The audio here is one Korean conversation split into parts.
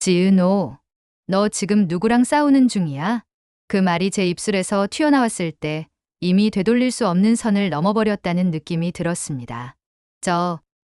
지은호, 너 지금 누구랑 싸우는 중이야? 그 말이 제 입술에서 튀어나왔을 때 이미 되돌릴 수 없는 선을 넘어버렸다는 느낌이 들었습니다.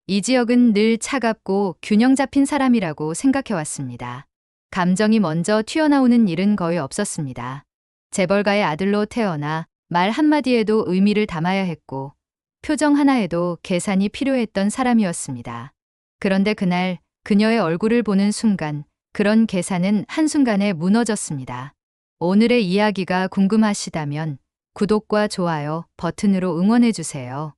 이 지역은 늘 차갑고 균형 잡힌 사람이라고 생각해왔습니다. 감정이 먼저 튀어나오는 일은 거의 없었습니다. 재벌가의 아들로 태어나 말 한마디에도 의미를 담아야 했고 표정 하나에도 계산이 필요했던 사람이었습니다. 그런데 그날 그녀의 얼굴을 보는 순간 그런 계산은 한순간에 무너졌습니다. 오늘의 이야기가 궁금하시다면 구독과 좋아요 버튼으로 응원해주세요.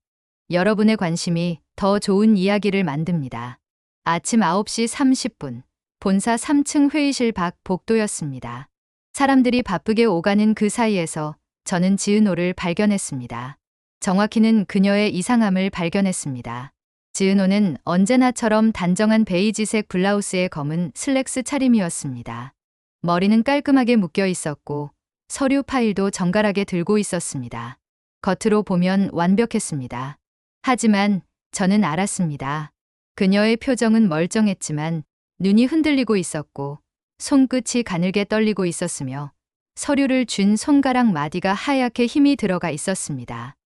여러분의 관심이 더 좋은 이야기를 만듭니다. 아침 9시 30분, 본사 3층 회의실 밖 복도였습니다. 사람들이 바쁘게 오가는 그 사이에서 저는 지은호를 발견했습니다. 정확히는 그녀의 이상함을 발견했습니다. 지은호는 언제나처럼 단정한 베이지색 블라우스에 검은 슬랙스 차림이었습니다. 머리는 깔끔하게 묶여 있었고 서류 파일도 정갈하게 들고 있었습니다. 겉으로 보면 완벽했습니다. 하지만 저는 알았습니다. 그녀의 표정은 멀쩡했지만 눈이 흔들리고 있었고 손끝이 가늘게 떨리고 있었으며 서류를 쥔 손가락 마디가 하얗게 힘이 들어가 있었습니다.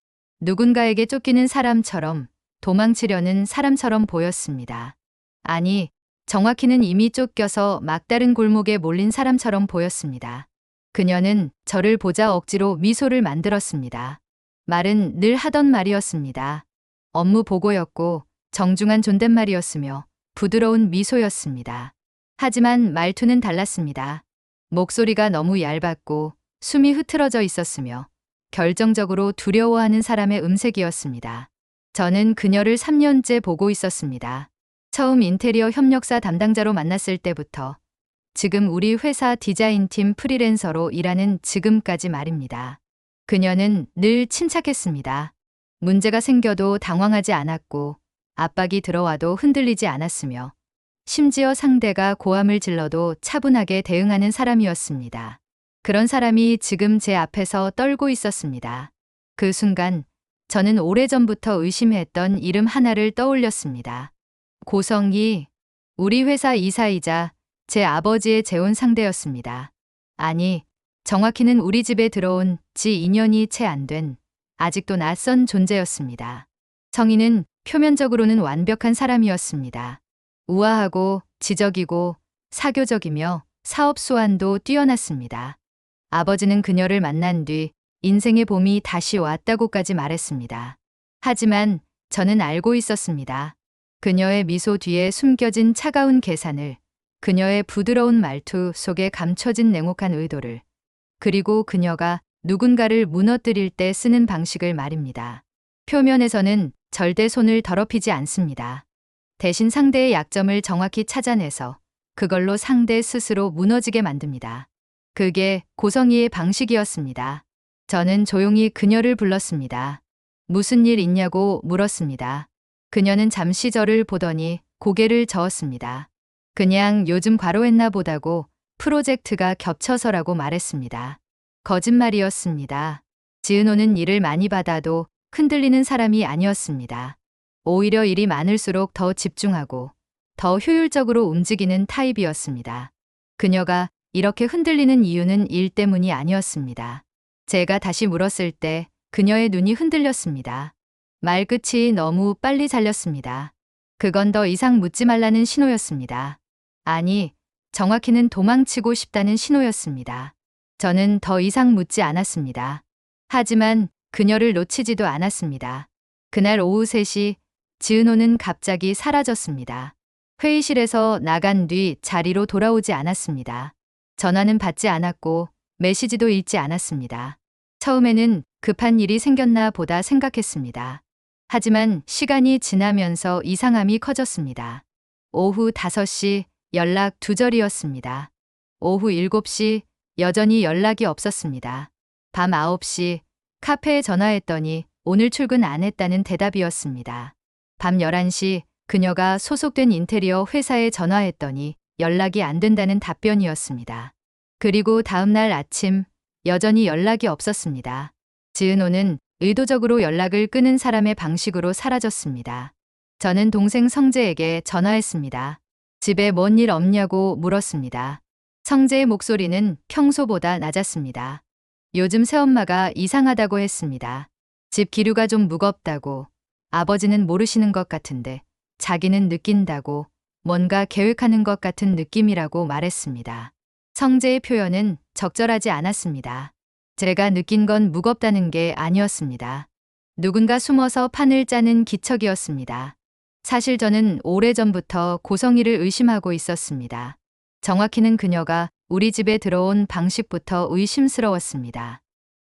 누군가에게 쫓기는 사람처럼 도망치려는 사람처럼 보였습니다. 아니, 정확히는 이미 쫓겨서 막다른 골목에 몰린 사람처럼 보였습니다. 그녀는 저를 보자 억지로 미소를 만들었습니다. 말은 늘 하던 말이었습니다. 업무 보고였고 정중한 존댓말이었으며 부드러운 미소였습니다. 하지만 말투는 달랐습니다. 목소리가 너무 얇았고 숨이 흐트러져 있었으며 결정적으로 두려워하는 사람의 음색이었습니다. 저는 그녀를 3년째 보고 있었습니다. 처음 인테리어 협력사 담당자로 만났을 때부터 지금 우리 회사 디자인팀 프리랜서로 일하는 지금까지 말입니다. 그녀는 늘 침착했습니다. 문제가 생겨도 당황하지 않았고 압박이 들어와도 흔들리지 않았으며 심지어 상대가 고함을 질러도 차분하게 대응하는 사람이었습니다. 그런 사람이 지금 제 앞에서 떨고 있었습니다. 그 순간 저는 오래전부터 의심했던 이름 하나를 떠올렸습니다. 고성희, 우리 회사 이사이자 제 아버지의 재혼 상대였습니다. 아니, 정확히는 우리 집에 들어온 지 2년이 채 안 된 아직도 낯선 존재였습니다. 성희는 표면적으로는 완벽한 사람이었습니다. 우아하고 지적이고 사교적이며 사업 수완도 뛰어났습니다. 아버지는 그녀를 만난 뒤 인생의 봄이 다시 왔다고까지 말했습니다. 하지만 저는 알고 있었습니다. 그녀의 미소 뒤에 숨겨진 차가운 계산을, 그녀의 부드러운 말투 속에 감춰진 냉혹한 의도를, 그리고 그녀가 누군가를 무너뜨릴 때 쓰는 방식을 말입니다. 표면에서는 절대 손을 더럽히지 않습니다. 대신 상대의 약점을 정확히 찾아내서 그걸로 상대 스스로 무너지게 만듭니다. 그게 고성희의 방식이었습니다. 저는 조용히 그녀를 불렀습니다. 무슨 일 있냐고 물었습니다. 그녀는 잠시 저를 보더니 고개를 저었습니다. 그냥 요즘 과로했나 보다고 프로젝트가 겹쳐서라고 말했습니다. 거짓말이었습니다. 지은호는 일을 많이 받아도 흔들리는 사람이 아니었습니다. 오히려 일이 많을수록 더 집중하고 더 효율적으로 움직이는 타입이었습니다. 그녀가 이렇게 흔들리는 이유는 일 때문이 아니었습니다. 제가 다시 물었을 때 그녀의 눈이 흔들렸습니다. 말끝이 너무 빨리 잘렸습니다. 그건 더 이상 묻지 말라는 신호였습니다. 아니, 정확히는 도망치고 싶다는 신호였습니다. 저는 더 이상 묻지 않았습니다. 하지만 그녀를 놓치지도 않았습니다. 그날 오후 3시, 지은호는 갑자기 사라졌습니다. 회의실에서 나간 뒤 자리로 돌아오지 않았습니다. 전화는 받지 않았고 메시지도 읽지 않았습니다. 처음에는 급한 일이 생겼나 보다 생각했습니다. 하지만 시간이 지나면서 이상함이 커졌습니다. 오후 5시 연락 두절이었습니다. 오후 7시 여전히 연락이 없었습니다. 밤 9시 카페에 전화했더니 오늘 출근 안 했다는 대답이었습니다. 밤 11시 그녀가 소속된 인테리어 회사에 전화했더니 연락이 안 된다는 답변이었습니다. 그리고 다음 날 아침 여전히 연락이 없었습니다. 지은호는 의도적으로 연락을 끊은 사람의 방식으로 사라졌습니다. 저는 동생 성재에게 전화했습니다. 집에 뭔 일 없냐고 물었습니다. 성재의 목소리는 평소보다 낮았습니다. 요즘 새엄마가 이상하다고 했습니다. 집 기류가 좀 무겁다고. 아버지는 모르시는 것 같은데 자기는 느낀다고. 뭔가 계획하는 것 같은 느낌이라고 말했습니다. 성재의 표현은 적절하지 않았습니다. 제가 느낀 건 무겁다는 게 아니었습니다. 누군가 숨어서 판을 짜는 기척이었습니다. 사실 저는 오래전부터 고성이를 의심하고 있었습니다. 정확히는 그녀가 우리 집에 들어온 방식부터 의심스러웠습니다.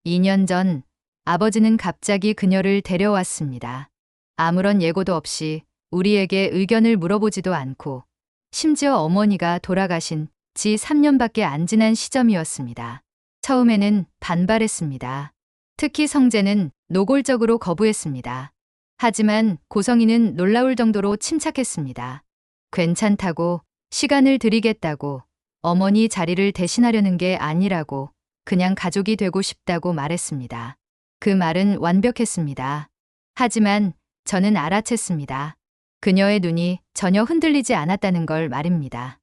2년 전 아버지는 갑자기 그녀를 데려왔습니다. 아무런 예고도 없이 우리에게 의견을 물어보지도 않고 심지어 어머니가 돌아가신 지 3년밖에 안 지난 시점이었습니다. 처음에는 반발했습니다. 특히 성재는 노골적으로 거부했습니다. 하지만 고성이는 놀라울 정도로 침착했습니다. 괜찮다고, 시간을 드리겠다고, 어머니 자리를 대신하려는 게 아니라고, 그냥 가족이 되고 싶다고 말했습니다. 그 말은 완벽했습니다. 하지만 저는 알아챘습니다. 그녀의 눈이 전혀 흔들리지 않았다는 걸 말입니다.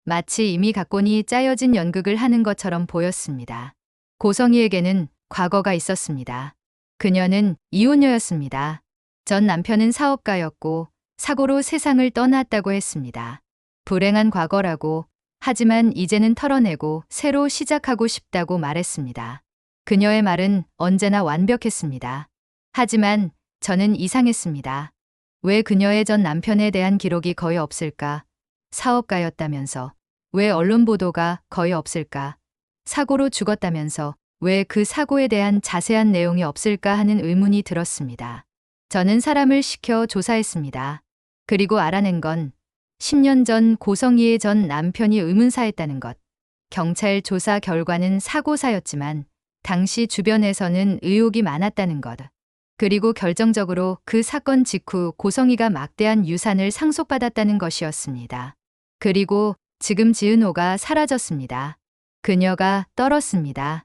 마치 이미 각본이 짜여진 연극을 하는 것처럼 보였습니다. 고성이에게는 과거가 있었습니다. 그녀는 이혼녀였습니다. 전 남편은 사업가였고 사고로 세상을 떠났다고 했습니다. 불행한 과거라고, 하지만 이제는 털어내고 새로 시작하고 싶다고 말했습니다. 그녀의 말은 언제나 완벽했습니다. 하지만 저는 이상했습니다. 왜 그녀의 전 남편에 대한 기록이 거의 없을까? 사업가였다면서 왜 언론 보도가 거의 없을까? 사고로 죽었다면서 왜 그 사고에 대한 자세한 내용이 없을까 하는 의문이 들었습니다. 저는 사람을 시켜 조사했습니다. 그리고 알아낸 건 10년 전 고성이의 전 남편이 의문사했다는 것. 경찰 조사 결과는 사고사였지만 당시 주변에서는 의혹이 많았다는 것. 그리고 결정적으로 그 사건 직후 고성이가 막대한 유산을 상속받았다는 것이었습니다. 그리고 지금 지은호가 사라졌습니다. 그녀가 떨었습니다.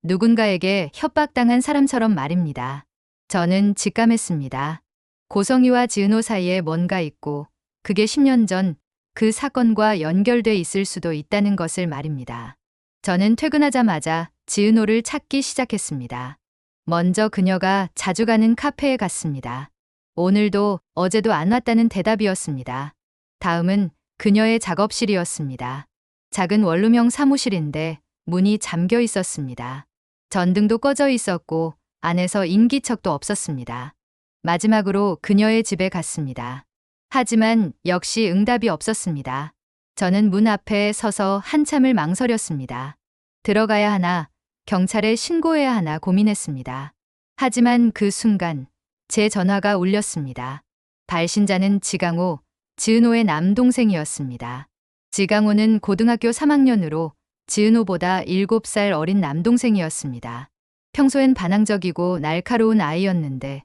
누군가에게 협박당한 사람처럼 말입니다. 저는 직감했습니다. 고성이와 지은호 사이에 뭔가 있고 그게 10년 전 그 사건과 연결돼 있을 수도 있다는 것을 말입니다. 저는 퇴근하자마자 지은호를 찾기 시작했습니다. 먼저 그녀가 자주 가는 카페에 갔습니다. 오늘도 어제도 안 왔다는 대답이었습니다. 다음은 그녀의 작업실이었습니다. 작은 원룸형 사무실인데 문이 잠겨 있었습니다. 전등도 꺼져 있었고 안에서 인기척도 없었습니다. 마지막으로 그녀의 집에 갔습니다. 하지만 역시 응답이 없었습니다. 저는 문 앞에 서서 한참을 망설였습니다. 들어가야 하나, 경찰에 신고해야 하나 고민했습니다. 하지만 그 순간 제 전화가 울렸습니다. 발신자는 지강호, 지은호의 남동생이었습니다. 지강호는 고등학교 3학년으로 지은호보다 7살 어린 남동생이었습니다. 평소엔 반항적이고 날카로운 아이였는데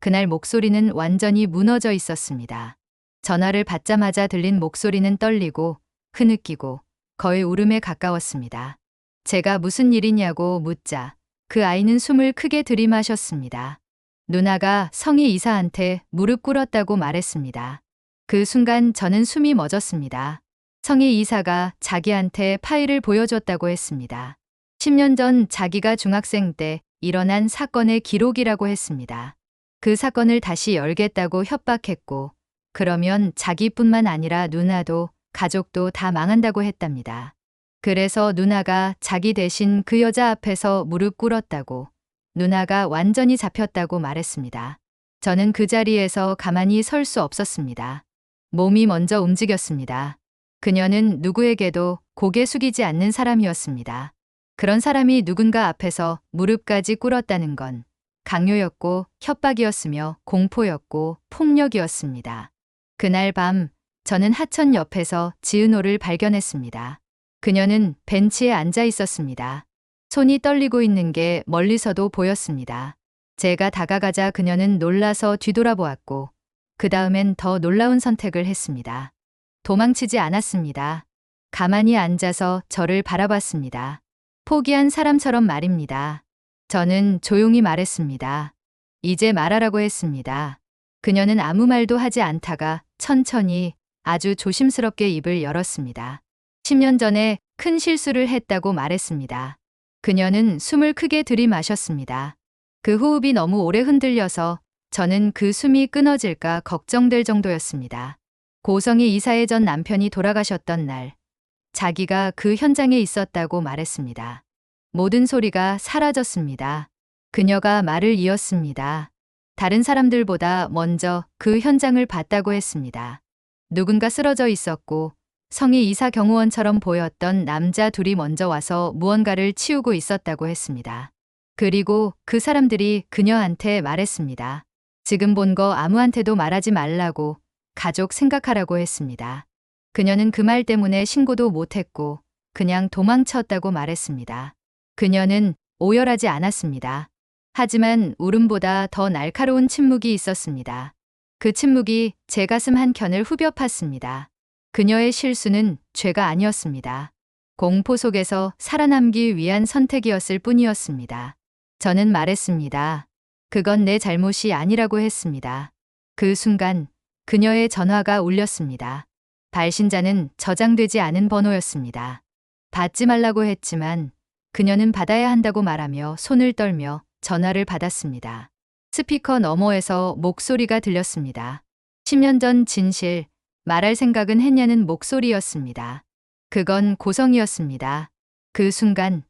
그날 목소리는 완전히 무너져 있었습니다. 전화를 받자마자 들린 목소리는 떨리고 흐느끼고 거의 울음에 가까웠습니다. 제가 무슨 일이냐고 묻자 그 아이는 숨을 크게 들이마셨습니다. 누나가 성희 이사한테 무릎 꿇었다고 말했습니다. 그 순간 저는 숨이 멎었습니다. 성희 이사가 자기한테 파일을 보여줬다고 했습니다. 10년 전 자기가 중학생 때 일어난 사건의 기록이라고 했습니다. 그 사건을 다시 열겠다고 협박했고 그러면 자기뿐만 아니라 누나도 가족도 다 망한다고 했답니다. 그래서 누나가 자기 대신 그 여자 앞에서 무릎 꿇었다고, 누나가 완전히 잡혔다고 말했습니다. 저는 그 자리에서 가만히 설 수 없었습니다. 몸이 먼저 움직였습니다. 그녀는 누구에게도 고개 숙이지 않는 사람이었습니다. 그런 사람이 누군가 앞에서 무릎까지 꿇었다는 건 강요였고 협박이었으며 공포였고 폭력이었습니다. 그날 밤 저는 하천 옆에서 지은호를 발견했습니다. 그녀는 벤치에 앉아 있었습니다. 손이 떨리고 있는 게 멀리서도 보였습니다. 제가 다가가자 그녀는 놀라서 뒤돌아보았고 그 다음엔 더 놀라운 선택을 했습니다. 도망치지 않았습니다. 가만히 앉아서 저를 바라봤습니다. 포기한 사람처럼 말입니다. 저는 조용히 말했습니다. 이제 말하라고 했습니다. 그녀는 아무 말도 하지 않다가 천천히 아주 조심스럽게 입을 열었습니다. 10년 전에 큰 실수를 했다고 말했습니다. 그녀는 숨을 크게 들이마셨습니다. 그 호흡이 너무 오래 흔들려서 저는 그 숨이 끊어질까 걱정될 정도였습니다. 고성이 이사회 전 남편이 돌아가셨던 날, 자기가 그 현장에 있었다고 말했습니다. 모든 소리가 사라졌습니다. 그녀가 말을 이었습니다. 다른 사람들보다 먼저 그 현장을 봤다고 했습니다. 누군가 쓰러져 있었고 성이 이사 경호원처럼 보였던 남자 둘이 먼저 와서 무언가를 치우고 있었다고 했습니다. 그리고 그 사람들이 그녀한테 말했습니다. 지금 본 거 아무한테도 말하지 말라고, 가족 생각하라고 했습니다. 그녀는 그 말 때문에 신고도 못했고 그냥 도망쳤다고 말했습니다. 그녀는 오열하지 않았습니다. 하지만 울음보다 더 날카로운 침묵이 있었습니다. 그 침묵이 제 가슴 한켠을 후벼 팠습니다. 그녀의 실수는 죄가 아니었습니다. 공포 속에서 살아남기 위한 선택이었을 뿐이었습니다. 저는 말했습니다. 그건 내 잘못이 아니라고 했습니다. 그 순간 그녀의 전화가 울렸습니다. 발신자는 저장되지 않은 번호였습니다. 받지 말라고 했지만 그녀는 받아야 한다고 말하며 손을 떨며 전화를 받았습니다. 스피커 너머에서 목소리가 들렸습니다. 10년 전 진실, 말할 생각은 했냐는 목소리였습니다. 그건 고성이었습니다. 그 순간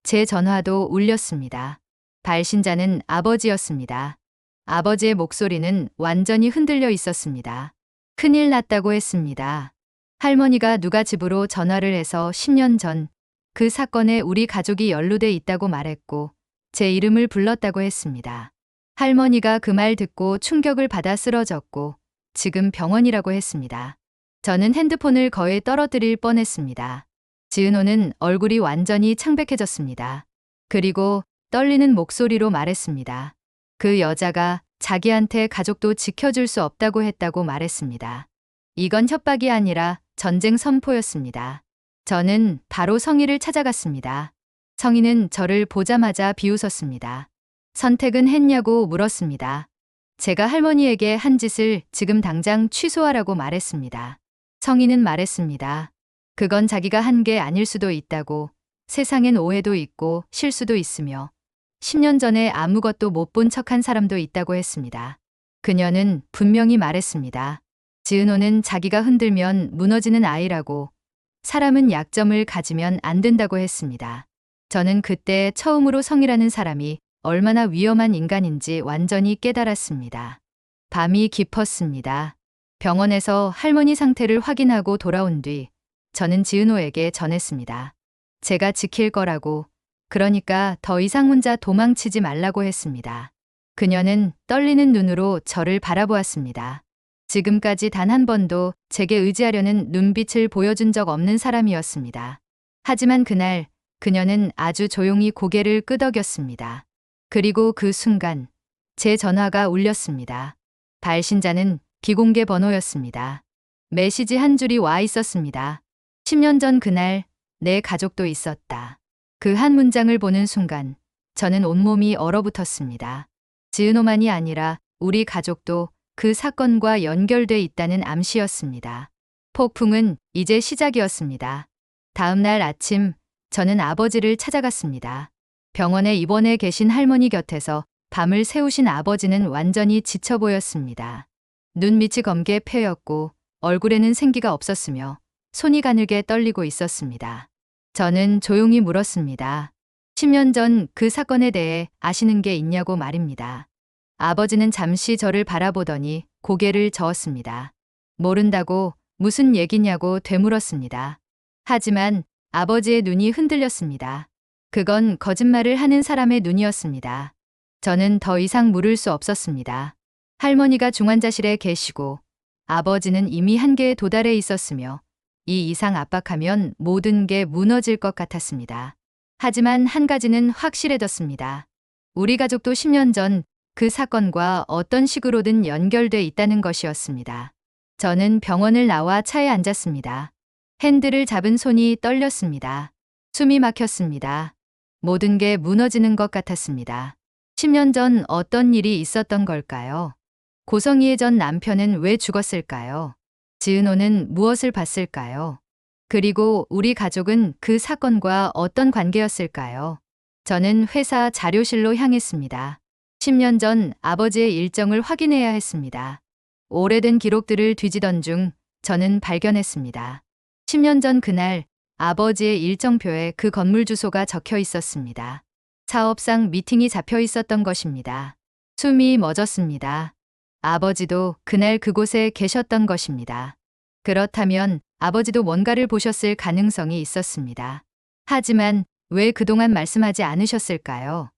제 전화도 울렸습니다. 발신자는 아버지였습니다. 아버지의 목소리는 완전히 흔들려 있었습니다. 큰일 났다고 했습니다. 할머니가 누가 집으로 전화를 해서 10년 전 그 사건에 우리 가족이 연루돼 있다고 말했고 제 이름을 불렀다고 했습니다. 할머니가 그 말 듣고 충격을 받아 쓰러졌고 지금 병원이라고 했습니다. 저는 핸드폰을 거의 떨어뜨릴 뻔했습니다. 지은호는 얼굴이 완전히 창백해졌습니다. 그리고 떨리는 목소리로 말했습니다. 그 여자가 자기한테 가족도 지켜줄 수 없다고 했다고 말했습니다. 이건 협박이 아니라 전쟁 선포였습니다. 저는 바로 성희를 찾아갔습니다. 성희는 저를 보자마자 비웃었습니다. 선택은 했냐고 물었습니다. 제가 할머니에게 한 짓을 지금 당장 취소하라고 말했습니다. 성희는 말했습니다. 그건 자기가 한 게 아닐 수도 있다고, 세상엔 오해도 있고 실수도 있으며 10년 전에 아무것도 못 본 척한 사람도 있다고 했습니다. 그녀는 분명히 말했습니다. 지은호는 자기가 흔들면 무너지는 아이라고, 사람은 약점을 가지면 안 된다고 했습니다. 저는 그때 처음으로 성이라는 사람이 얼마나 위험한 인간인지 완전히 깨달았습니다. 밤이 깊었습니다. 병원에서 할머니 상태를 확인하고 돌아온 뒤 저는 지은호에게 전했습니다. 제가 지킬 거라고, 그러니까 더 이상 혼자 도망치지 말라고 했습니다. 그녀는 떨리는 눈으로 저를 바라보았습니다. 지금까지 단 한 번도 제게 의지하려는 눈빛을 보여준 적 없는 사람이었습니다. 하지만 그날 그녀는 아주 조용히 고개를 끄덕였습니다. 그리고 그 순간 제 전화가 울렸습니다. 발신자는 비공개 번호였습니다. 메시지 한 줄이 와 있었습니다. 10년 전 그날 내 가족도 있었다. 그 한 문장을 보는 순간 저는 온몸이 얼어붙었습니다. 지은호만이 아니라 우리 가족도 그 사건과 연결돼 있다는 암시였습니다. 폭풍은 이제 시작이었습니다. 다음 날 아침 저는 아버지를 찾아갔습니다. 병원에 입원해 계신 할머니 곁에서 밤을 새우신 아버지는 완전히 지쳐 보였습니다. 눈밑이 검게 패였고 얼굴에는 생기가 없었으며 손이 가늘게 떨리고 있었습니다. 저는 조용히 물었습니다. 10년 전 그 사건에 대해 아시는 게 있냐고 말입니다. 아버지는 잠시 저를 바라보더니 고개를 저었습니다. 모른다고, 무슨 얘기냐고 되물었습니다. 하지만 아버지의 눈이 흔들렸습니다. 그건 거짓말을 하는 사람의 눈이었습니다. 저는 더 이상 물을 수 없었습니다. 할머니가 중환자실에 계시고 아버지는 이미 한계에 도달해 있었으며 이 이상 압박하면 모든 게 무너질 것 같았습니다. 하지만 한 가지는 확실해졌습니다. 우리 가족도 10년 전 그 사건과 어떤 식으로든 연결돼 있다는 것이었습니다. 저는 병원을 나와 차에 앉았습니다. 핸들을 잡은 손이 떨렸습니다. 숨이 막혔습니다. 모든 게 무너지는 것 같았습니다. 10년 전 어떤 일이 있었던 걸까요? 고성희의 전 남편은 왜 죽었을까요? 지은호는 무엇을 봤을까요? 그리고 우리 가족은 그 사건과 어떤 관계였을까요? 저는 회사 자료실로 향했습니다. 10년 전 아버지의 일정을 확인해야 했습니다. 오래된 기록들을 뒤지던 중 저는 발견했습니다. 10년 전 그날 아버지의 일정표에 그 건물 주소가 적혀 있었습니다. 사업상 미팅이 잡혀 있었던 것입니다. 숨이 멎었습니다. 아버지도 그날 그곳에 계셨던 것입니다. 그렇다면 아버지도 뭔가를 보셨을 가능성이 있었습니다. 하지만 왜 그동안 말씀하지 않으셨을까요?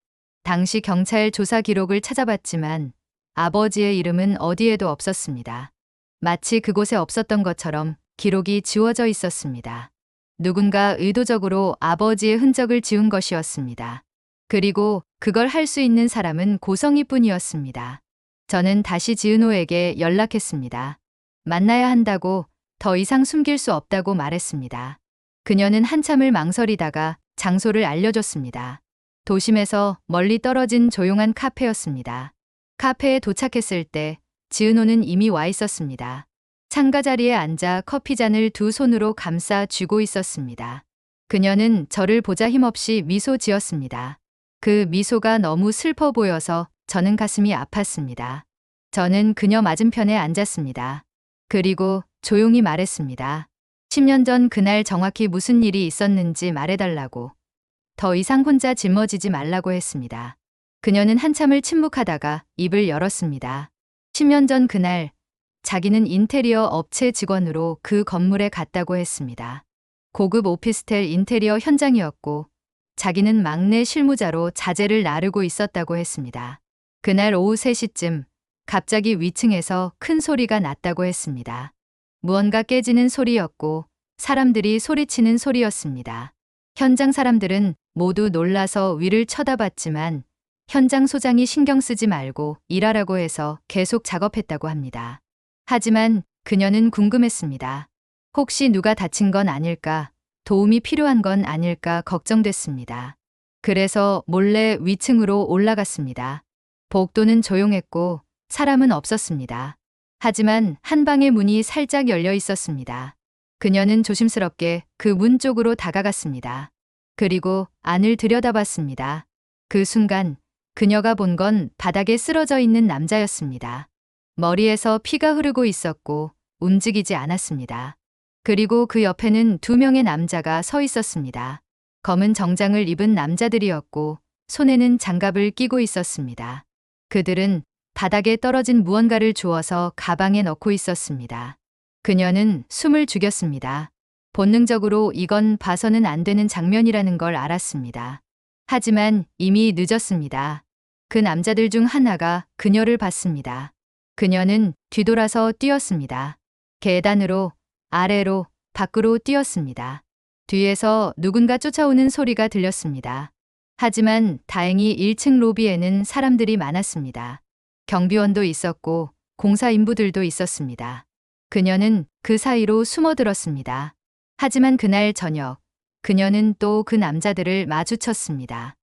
당시 경찰 조사 기록을 찾아봤지만 아버지의 이름은 어디에도 없었습니다. 마치 그곳에 없었던 것처럼 기록이 지워져 있었습니다. 누군가 의도적으로 아버지의 흔적을 지운 것이었습니다. 그리고 그걸 할 수 있는 사람은 고성희 뿐이었습니다. 저는 다시 지은호에게 연락했습니다. 만나야 한다고, 더 이상 숨길 수 없다고 말했습니다. 그녀는 한참을 망설이다가 장소를 알려줬습니다. 도심에서 멀리 떨어진 조용한 카페였습니다. 카페에 도착했을 때 지은호는 이미 와 있었습니다. 창가 자리에 앉아 커피잔을 두 손으로 감싸 쥐고 있었습니다. 그녀는 저를 보자 힘없이 미소 지었습니다. 그 미소가 너무 슬퍼 보여서 저는 가슴이 아팠습니다. 저는 그녀 맞은편에 앉았습니다. 그리고 조용히 말했습니다. 10년 전 그날 정확히 무슨 일이 있었는지 말해달라고. 더 이상 혼자 짊어지지 말라고 했습니다. 그녀는 한참을 침묵하다가 입을 열었습니다. 10년 전 그날 자기는 인테리어 업체 직원으로 그 건물에 갔다고 했습니다. 고급 오피스텔 인테리어 현장이었고 자기는 막내 실무자로 자재를 나르고 있었다고 했습니다. 그날 오후 3시쯤 갑자기 위층에서 큰 소리가 났다고 했습니다. 무언가 깨지는 소리였고 사람들이 소리치는 소리였습니다. 현장 사람들은 모두 놀라서 위를 쳐다봤지만 현장 소장이 신경 쓰지 말고 일하라고 해서 계속 작업했다고 합니다. 하지만 그녀는 궁금했습니다. 혹시 누가 다친 건 아닐까, 도움이 필요한 건 아닐까 걱정됐습니다. 그래서 몰래 위층으로 올라갔습니다. 복도는 조용했고 사람은 없었습니다. 하지만 한 방의 문이 살짝 열려 있었습니다. 그녀는 조심스럽게 그 문 쪽으로 다가갔습니다. 그리고 안을 들여다봤습니다. 그 순간 그녀가 본 건 바닥에 쓰러져 있는 남자였습니다. 머리에서 피가 흐르고 있었고 움직이지 않았습니다. 그리고 그 옆에는 2명의 남자가 서 있었습니다. 검은 정장을 입은 남자들이었고 손에는 장갑을 끼고 있었습니다. 그들은 바닥에 떨어진 무언가를 주워서 가방에 넣고 있었습니다. 그녀는 숨을 죽였습니다. 본능적으로 이건 봐서는 안 되는 장면이라는 걸 알았습니다. 하지만 이미 늦었습니다. 그 남자들 중 하나가 그녀를 봤습니다. 그녀는 뒤돌아서 뛰었습니다. 계단으로, 아래로, 밖으로 뛰었습니다. 뒤에서 누군가 쫓아오는 소리가 들렸습니다. 하지만 다행히 1층 로비에는 사람들이 많았습니다. 경비원도 있었고 공사 인부들도 있었습니다. 그녀는 그 사이로 숨어들었습니다. 하지만 그날 저녁, 그녀는 또 그 남자들을 마주쳤습니다.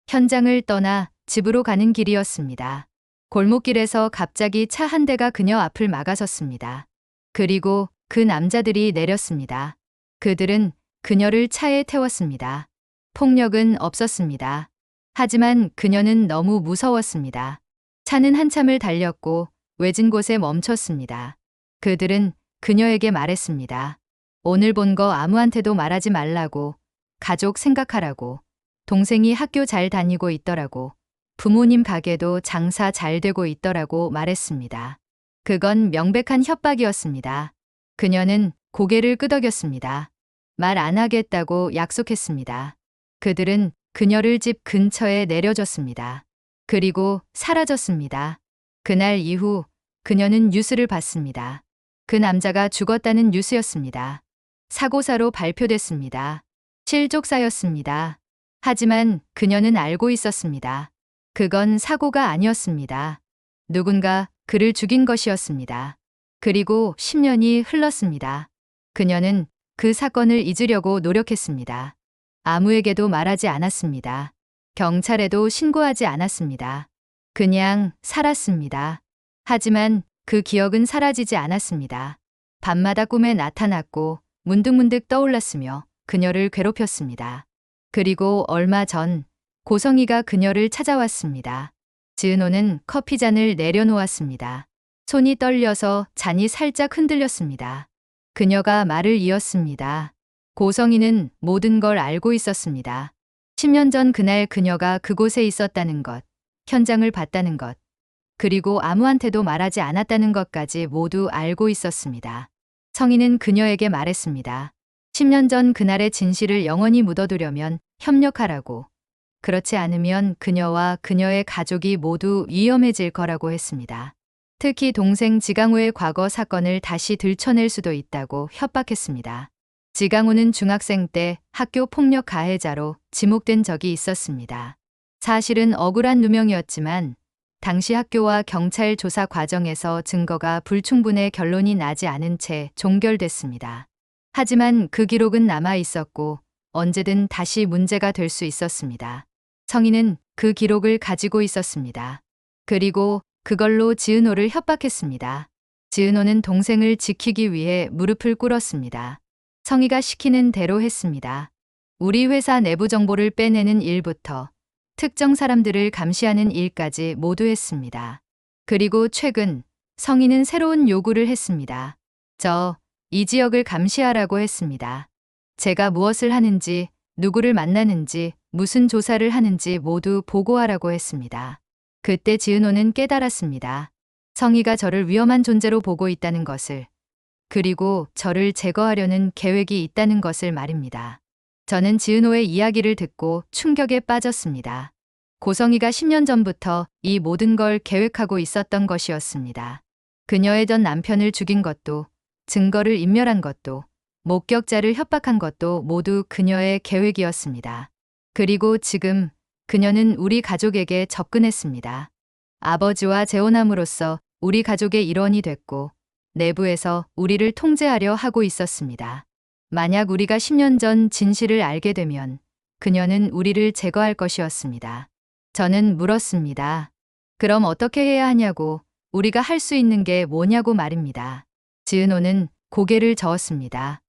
현장을 떠나 집으로 가는 길이었습니다. 골목길에서 갑자기 차 한 대가 그녀 앞을 막아섰습니다. 그리고 그 남자들이 내렸습니다. 그들은 그녀를 차에 태웠습니다. 폭력은 없었습니다. 하지만 그녀는 너무 무서웠습니다. 차는 한참을 달렸고 외진 곳에 멈췄습니다. 그들은 그녀에게 말했습니다. 오늘 본 거 아무한테도 말하지 말라고, 가족 생각하라고, 동생이 학교 잘 다니고 있더라고, 부모님 가게도 장사 잘 되고 있더라고 말했습니다. 그건 명백한 협박이었습니다. 그녀는 고개를 끄덕였습니다. 말 안 하겠다고 약속했습니다. 그들은 그녀를 집 근처에 내려줬습니다. 그리고 사라졌습니다. 그날 이후 그녀는 뉴스를 봤습니다. 그 남자가 죽었다는 뉴스였습니다. 사고사로 발표됐습니다. 실족사였습니다. 하지만 그녀는 알고 있었습니다. 그건 사고가 아니었습니다. 누군가 그를 죽인 것이었습니다. 그리고 10년이 흘렀습니다. 그녀는 그 사건을 잊으려고 노력했습니다. 아무에게도 말하지 않았습니다. 경찰에도 신고하지 않았습니다. 그냥 살았습니다. 하지만 그 기억은 사라지지 않았습니다. 밤마다 꿈에 나타났고 문득문득 떠올랐으며 그녀를 괴롭혔습니다. 그리고 얼마 전 고성이가 그녀를 찾아왔습니다. 지은호는 커피잔을 내려놓았습니다. 손이 떨려서 잔이 살짝 흔들렸습니다. 그녀가 말을 이었습니다. 고성이는 모든 걸 알고 있었습니다. 10년 전 그날 그녀가 그곳에 있었다는 것, 현장을 봤다는 것, 그리고 아무한테도 말하지 않았다는 것까지 모두 알고 있었습니다. 성희는 그녀에게 말했습니다. 10년 전 그날의 진실을 영원히 묻어두려면 협력하라고. 그렇지 않으면 그녀와 그녀의 가족이 모두 위험해질 거라고 했습니다. 특히 동생 지강호의 과거 사건을 다시 들춰낼 수도 있다고 협박했습니다. 지강호는 중학생 때 학교 폭력 가해자로 지목된 적이 있었습니다. 사실은 억울한 누명이었지만 당시 학교와 경찰 조사 과정에서 증거가 불충분해 결론이 나지 않은 채 종결됐습니다. 하지만 그 기록은 남아 있었고 언제든 다시 문제가 될 수 있었습니다. 성희는 그 기록을 가지고 있었습니다. 그리고 그걸로 지은호를 협박했습니다. 지은호는 동생을 지키기 위해 무릎을 꿇었습니다. 성희가 시키는 대로 했습니다. 우리 회사 내부 정보를 빼내는 일부터 특정 사람들을 감시하는 일까지 모두 했습니다. 그리고 최근 성희는 새로운 요구를 했습니다. 이 지역을 감시하라고 했습니다. 제가 무엇을 하는지, 누구를 만나는지, 무슨 조사를 하는지 모두 보고하라고 했습니다. 그때 지은호는 깨달았습니다. 성희가 저를 위험한 존재로 보고 있다는 것을, 그리고 저를 제거하려는 계획이 있다는 것을 말입니다. 저는 지은호의 이야기를 듣고 충격에 빠졌습니다. 고성희가 10년 전부터 이 모든 걸 계획하고 있었던 것이었습니다. 그녀의 전 남편을 죽인 것도, 증거를 인멸한 것도, 목격자를 협박한 것도 모두 그녀의 계획이었습니다. 그리고 지금 그녀는 우리 가족에게 접근했습니다. 아버지와 재혼함으로써 우리 가족의 일원이 됐고 내부에서 우리를 통제하려 하고 있었습니다. 만약 우리가 10년 전 진실을 알게 되면 그녀는 우리를 제거할 것이었습니다. 저는 물었습니다. 그럼 어떻게 해야 하냐고, 우리가 할 수 있는 게 뭐냐고 말입니다. 지은호는 고개를 저었습니다.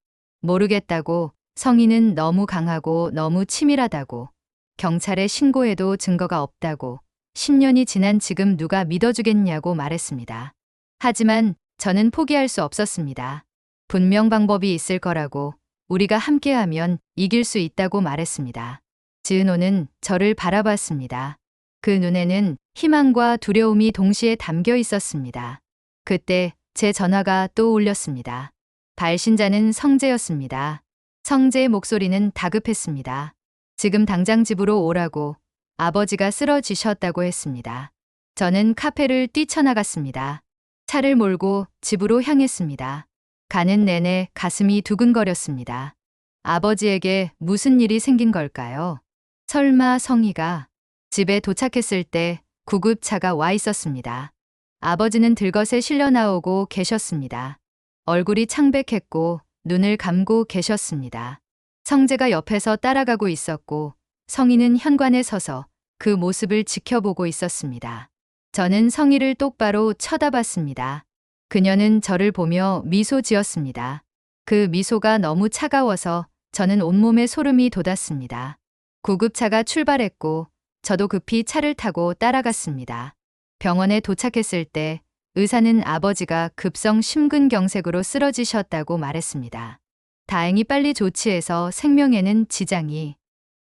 모르겠다고, 성희는 너무 강하고 너무 치밀하다고, 경찰에 신고해도 증거가 없다고, 10년이 지난 지금 누가 믿어주겠냐고 말했습니다. 하지만 저는 포기할 수 없었습니다. 분명 방법이 있을 거라고, 우리가 함께하면 이길 수 있다고 말했습니다. 지은호는 저를 바라봤습니다. 그 눈에는 희망과 두려움이 동시에 담겨 있었습니다. 그때 제 전화가 또 울렸습니다. 발신자는 성재였습니다. 성재의 목소리는 다급했습니다. 지금 당장 집으로 오라고, 아버지가 쓰러지셨다고 했습니다. 저는 카페를 뛰쳐나갔습니다. 차를 몰고 집으로 향했습니다. 가는 내내 가슴이 두근거렸습니다. 아버지에게 무슨 일이 생긴 걸까요? 설마 성희가. 집에 도착했을 때 구급차가 와 있었습니다. 아버지는 들것에 실려 나오고 계셨습니다. 얼굴이 창백했고 눈을 감고 계셨습니다. 성재가 옆에서 따라가고 있었고 성희는 현관에 서서 그 모습을 지켜보고 있었습니다. 저는 성희를 똑바로 쳐다봤습니다. 그녀는 저를 보며 미소 지었습니다. 그 미소가 너무 차가워서 저는 온몸에 소름이 돋았습니다. 구급차가 출발했고 저도 급히 차를 타고 따라갔습니다. 병원에 도착했을 때 의사는 아버지가 급성 심근경색으로 쓰러지셨다고 말했습니다. 다행히 빨리 조치해서 생명에는 지장이